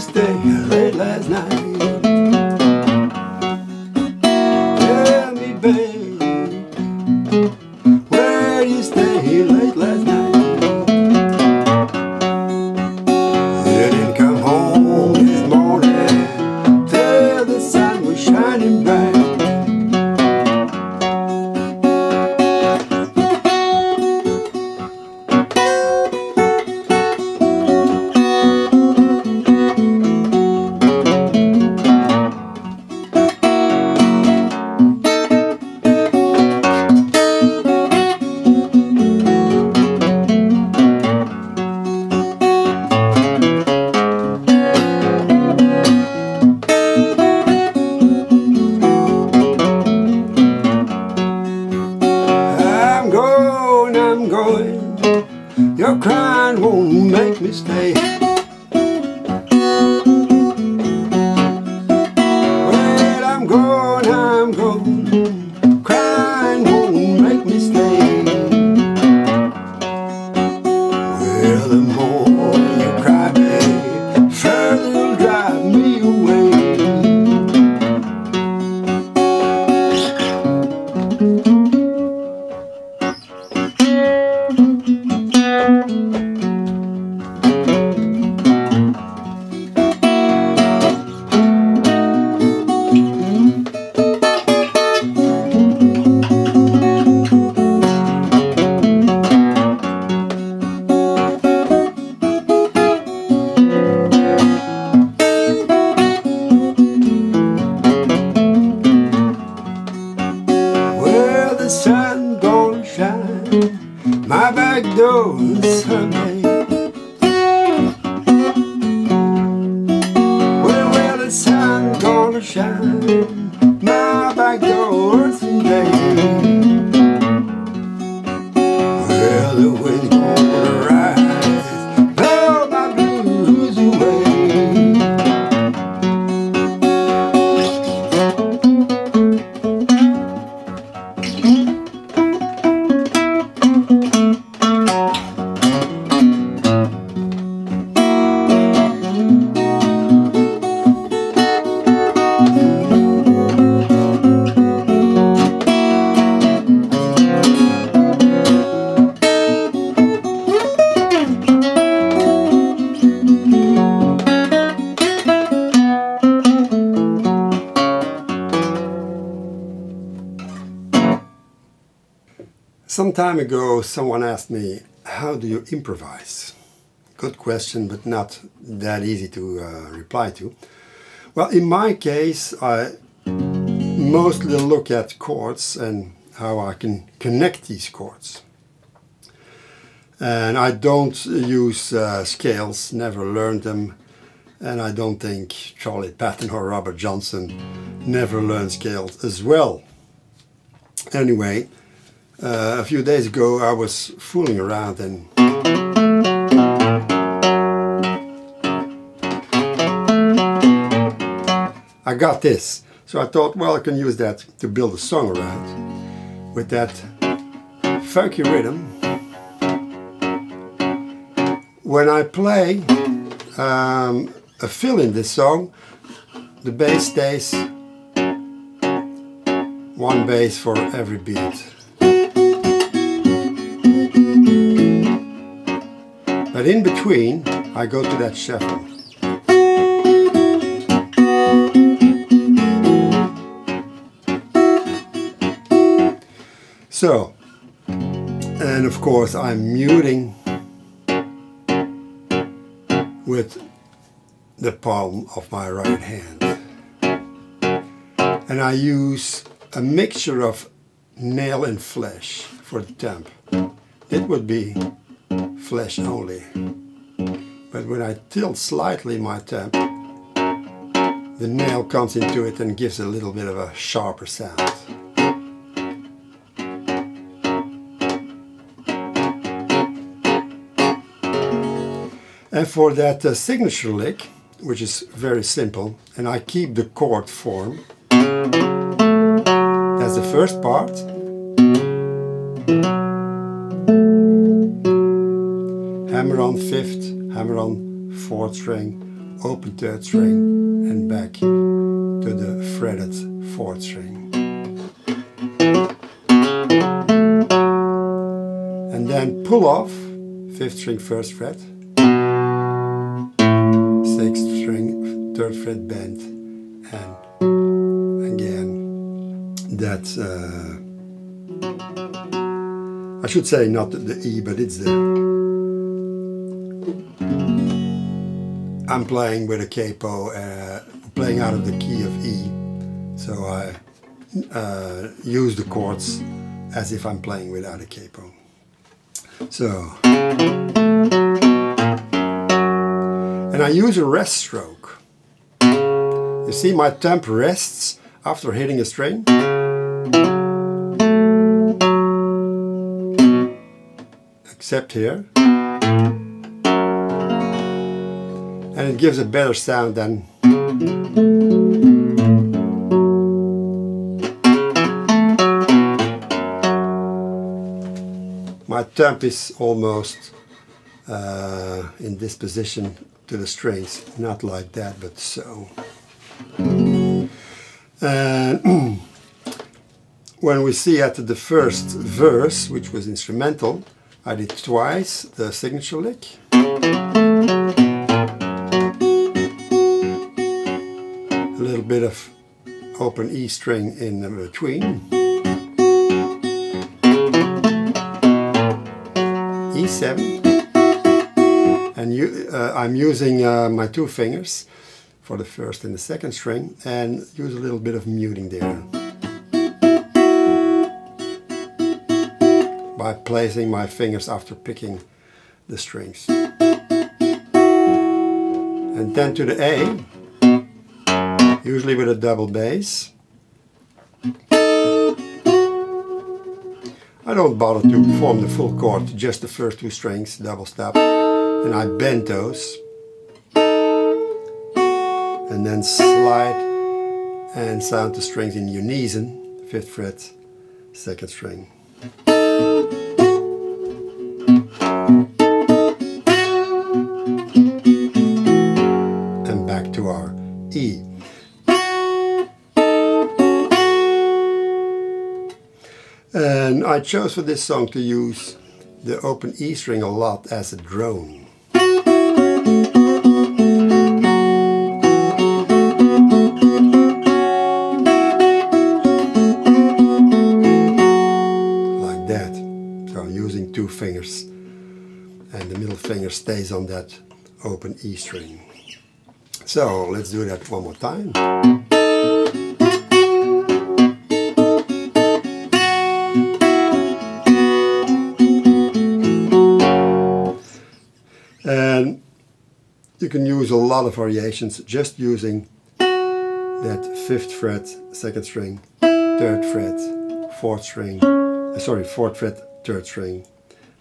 you stay late last night? Tell me, babe, where you stay late last night? You didn't come home this morning till the sun was shining bright. I'm going, your crying won't make me stay. Well, I'm going, crying won't make me stay. Well, the more you cry, babe, further you'll drive me away. Sun gonna shine my back door Sunday. Well, the sun gonna shine my back door someday. Well, the wind's gonna rise, blow my blues away. Some time ago, someone asked me, how do you improvise? Good question, but not that easy to reply to. Well, in my case, I mostly look at chords and how I can connect these chords. And I don't use scales, never learned them. And I don't think Charlie Patton or Robert Johnson never learned scales as well. Anyway, a few days ago I was fooling around and I got this. So I thought, well, I can use that to build a song around with that funky rhythm. When I play a fill in this song, the bass stays one bass for every beat. But in between, I go to that shuffle. So, and of course I'm muting with the palm of my right hand. And I use a mixture of nail and flesh for the temp. It would be flesh only. But when I tilt slightly my temp, the nail comes into it and gives a little bit of a sharper sound. And for that signature lick, which is very simple, and I keep the chord form. That's the first part. Hammer on 5th, hammer on 4th string, open third string and back to the fretted fourth string. And then pull off fifth string first fret, sixth string third fret bend, and again that's I should say not the E, but it's the, I'm playing with a capo, playing out of the key of E, so I use the chords as if I'm playing without a capo. So, and I use a rest stroke. You see my temp rests after hitting a string. Except here. And it gives a better sound than my temp is almost in this position to the strings, not like that, but so. And when we see at the first verse, which was instrumental, I did twice the signature lick. A little bit of open E string in between. E7. And I'm using my two fingers for the first and the second string, and use a little bit of muting there. By placing my fingers after picking the strings. And then to the A, usually with a double bass. I don't bother to form the full chord, just the first two strings, double stop, and I bend those. And then slide and sound the strings in unison, 5th fret, 2nd string. And back to our E. And I chose for this song to use the open E string a lot as a drone. Like that. So using two fingers, and the middle finger stays on that open E string. So let's do that one more time. And you can use a lot of variations just using that 5th fret, 2nd string, 3rd fret, 4th string, 4th fret, 3rd string,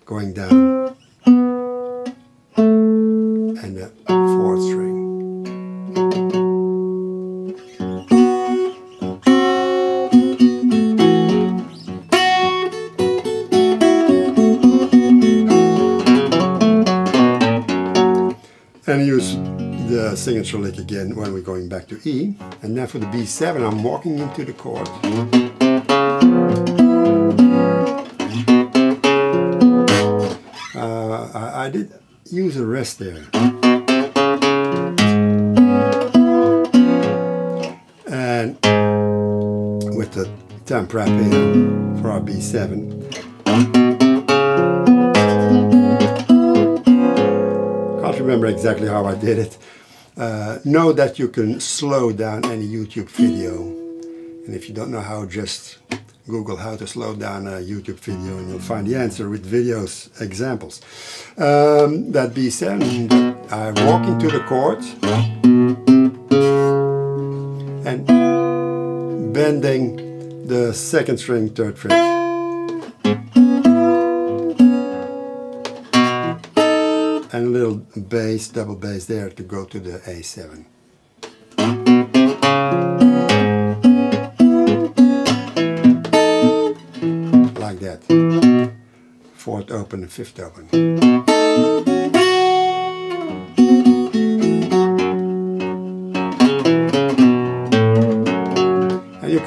going down, and the 4th string. And use the signature lick again when we're going back to E. And then for the B7, I'm walking into the chord. I did use a rest there. And with the temp wrap in for our B7. Can't remember exactly how I did it. Know that you can slow down any YouTube video. And if you don't know how, just Google how to slow down a YouTube video and you'll find the answer with videos, examples. That B7, I walk into the chord and bending the 2nd string, 3rd fret. And a little bass, double bass there to go to the A7. Like that. 4th open and 5th open.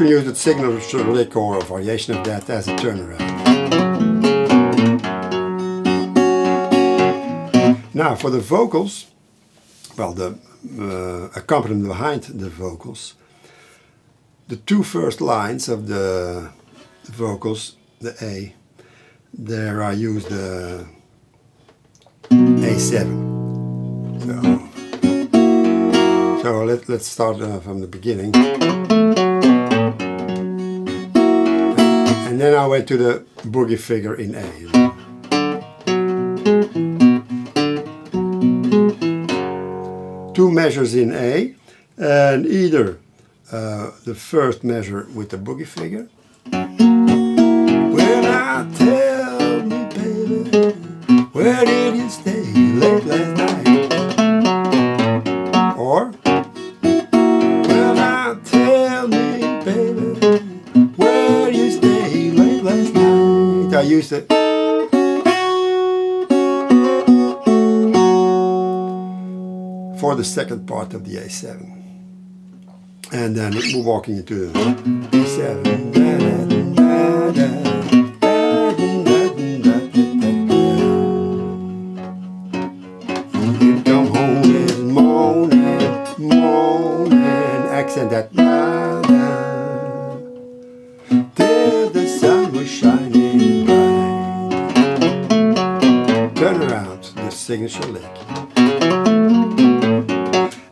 can use the signature lick or a variation of that as a turnaround. Now for the vocals, well, the accompaniment behind the vocals, the two first lines of the vocals, the A, there I use the A7. So let's start from the beginning. And then I went to the boogie figure in A. Two measures in A, and either the first measure with the boogie figure. Well, now tell me, baby, where did you stay late last night? Or, well, now tell me, baby, where did you stay late last night? I used it. For the second part of the A7. And then we're walking into the A7. You come home this morning, accent that till the sun was shining bright. Turn around, the signature lick.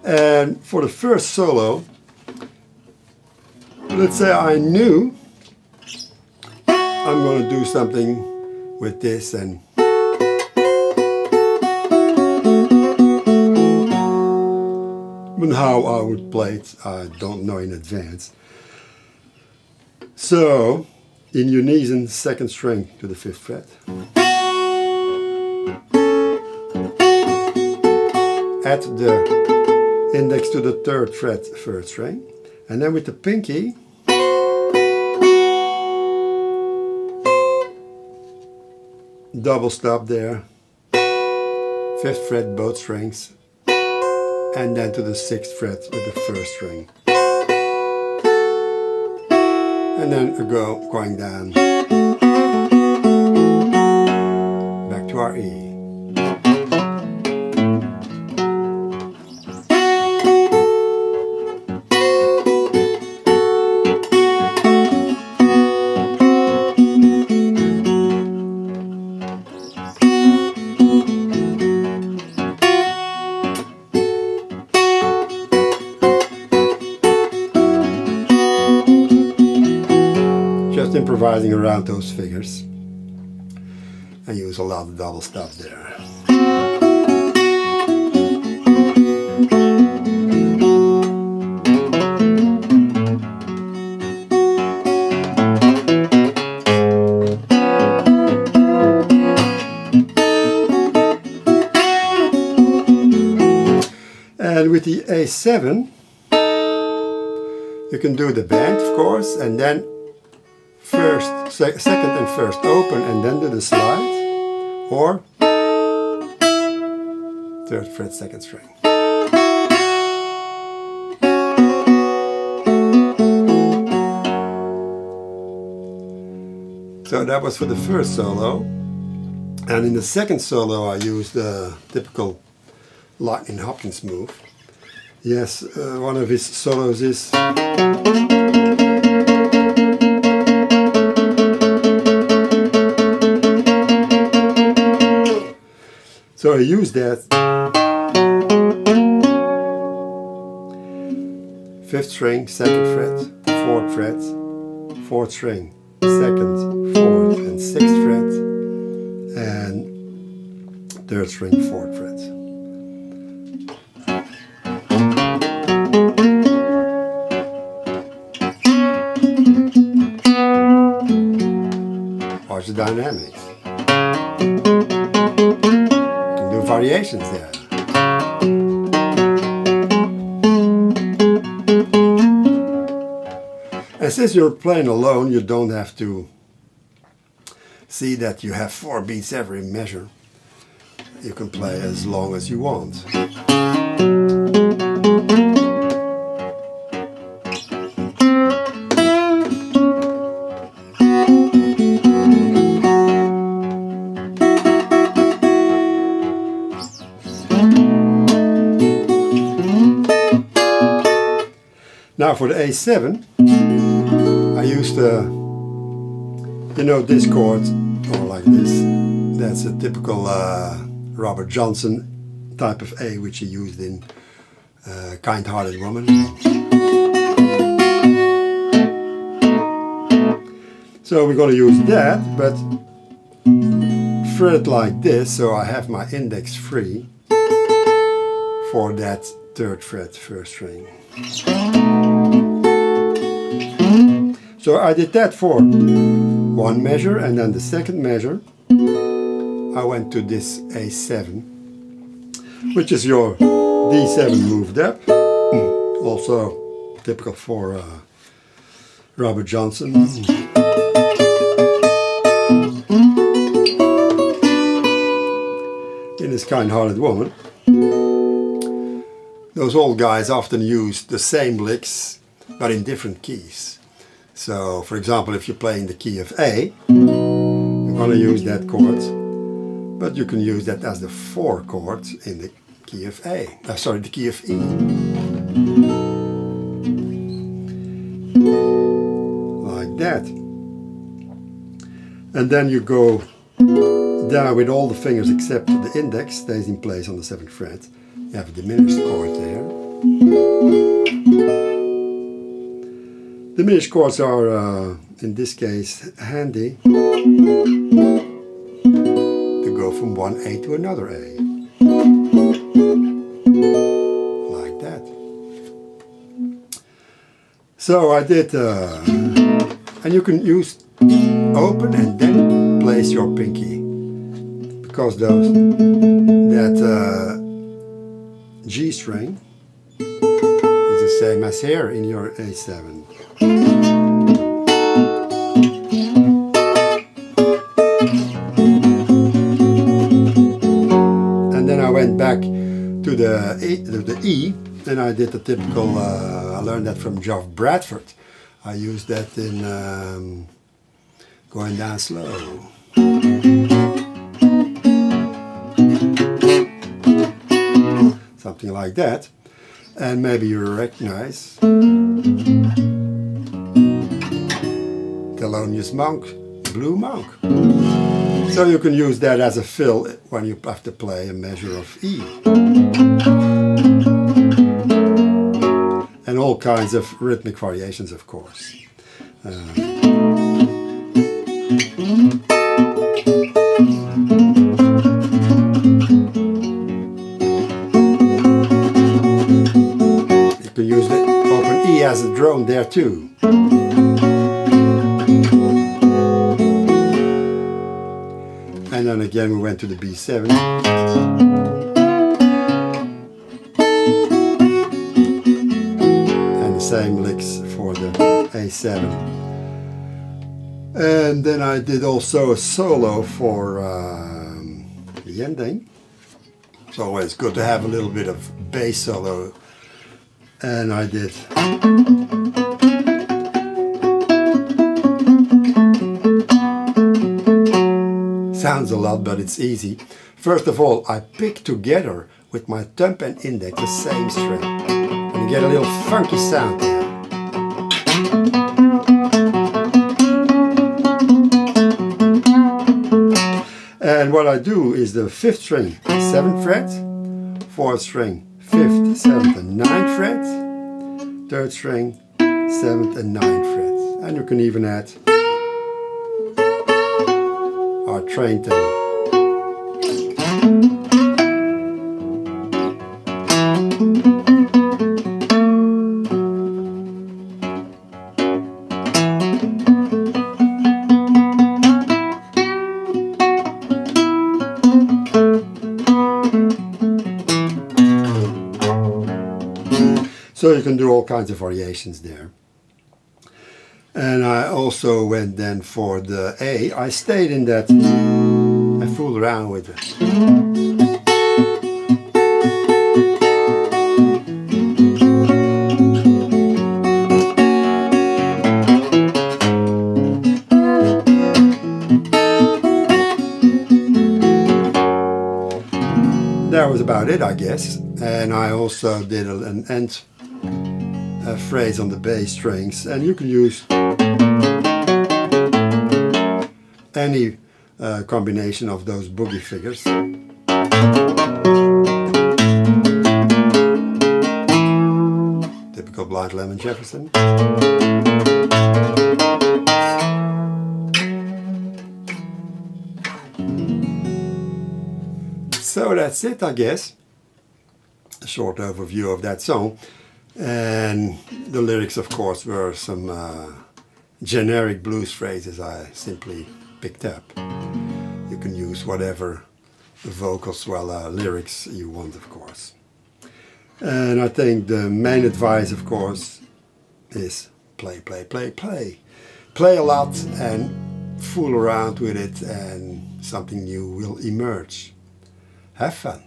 And for the first solo, let's say I knew I'm going to do something with this, and but how I would play it, I don't know in advance. So, in unison, second string to the 5th fret. At the index to the 3rd fret, 3rd string, and then with the pinky double stop there, 5th fret both strings, and then to the 6th fret with the 1st string, and then going down back to our E. Improvising around those figures. I use a lot of double stop there. And with the A7 you can do the bend, of course, and then second and first open and then do the slide, or 3rd fret 2nd string. So that was for the first solo, and in the second solo I used the typical Lightning Hopkins move. Yes, one of his solos is so I use that 5th string, 2nd fret, 4th fret, 4th string, 2nd, 4th and 6th fret, and 3rd string, 4th fret. Watch the dynamics. Do variations there. And since you're playing alone, you don't have to see that you have 4 beats every measure. You can play as long as you want. Now for the A7, I used this chord, or like this. That's a typical Robert Johnson type of A, which he used in Kind-Hearted Woman. So we're going to use that, but fret like this, so I have my index free for that 3rd fret, 1st string. So I did that for one measure, and then the 2nd measure I went to this A7, which is your D7 moved up, also typical for Robert Johnson. In his Kind-Hearted Woman, those old guys often use the same licks but in different keys. So for example, if you're playing the key of A, you're going to use that chord, but you can use that as the 4 chord in the key of A, the key of E. Like that. And then you go down with all the fingers except the index stays in place on the 7th fret. You have a diminished chord there. Diminished chords are, in this case, handy to go from one A to another A. Like that. So I did, and you can use open and then place your pinky, because that G string is the same as here in your A7. And then I went back to the E, and I did the typical, I learned that from Geoff Bradford. I used that in Going Down Slow. Something like that. And maybe you recognize Thelonious Monk, Blue Monk. So you can use that as a fill when you have to play a measure of E. And all kinds of rhythmic variations, of course. You can use the open E as a drone there too. And then again we went to the B7. And the same licks for the A7. And then I did also a solo for the ending. It's always good to have a little bit of bass solo. And I did. Sounds a lot, but it's easy. First of all, I pick together with my thumb and index the same string. And you get a little funky sound there. And what I do is the 5th string, 7th fret, 4th string, 5th, 7th and 9th fret, 3rd string, 7th and 9th fret. And you can even add our train thing. So you can do all kinds of variations there. And I also went then for the A. I stayed in that, I fooled around with it. That was about it, I guess. And I also did an end phrase on the bass strings, and you can use any combination of those boogie figures. Typical Blind Lemon Jefferson. So that's it, I guess. A short overview of that song. And the lyrics, of course, were some generic blues phrases I simply picked up. You can use whatever vocals, lyrics you want, of course. And I think the main advice, of course, is play, play, play, play. Play a lot and fool around with it, and something new will emerge. Have fun.